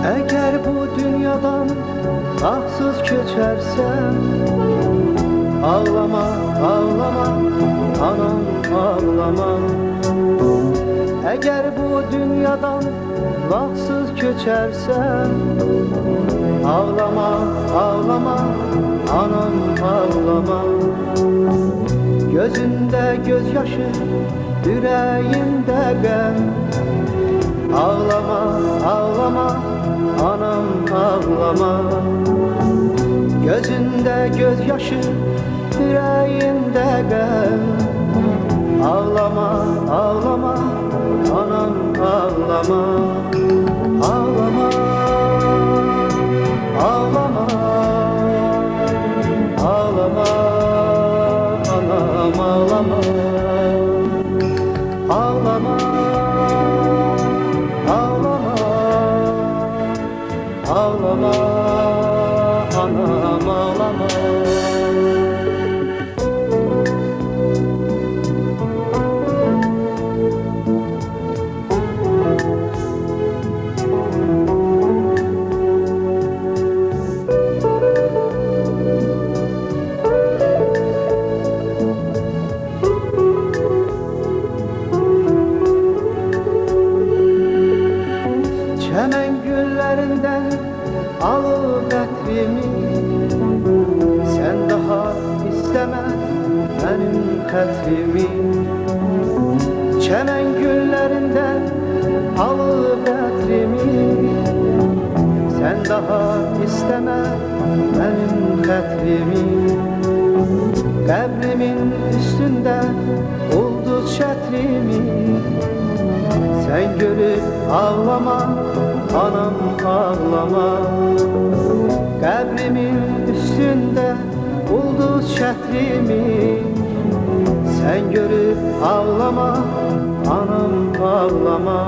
Eğer bu dünyadan bahtsız köçersen, ağlama, ağlama, anam ağlama. Eğer bu dünyadan bahtsız köçersen, ağlama, ağlama, anam ağlama. Gözünde gözyaşı, yüreğinde gam. Ağlama, ağlama, anam ağlama. Gözünde gözyaşı, yüreğinde gam. Ağlama, ağlama, anam ağlama. Ağlama, ağlama, ağlama, anam ağlama. Ağlama, ağlama, ağlama, anam ağlama. Çemen güllerinden alıp etrimi, sen daha isteme benim katrimi. Çemen güllerinden alıp etrimi, sen daha isteme benim katrimi. Kabrimin üstünde ulduz şetrimi, sen görüp ağlama, anam ağlama. Kabrimin üstünde ulduz şetrimi, sen görüp ağlama, anam ağlama.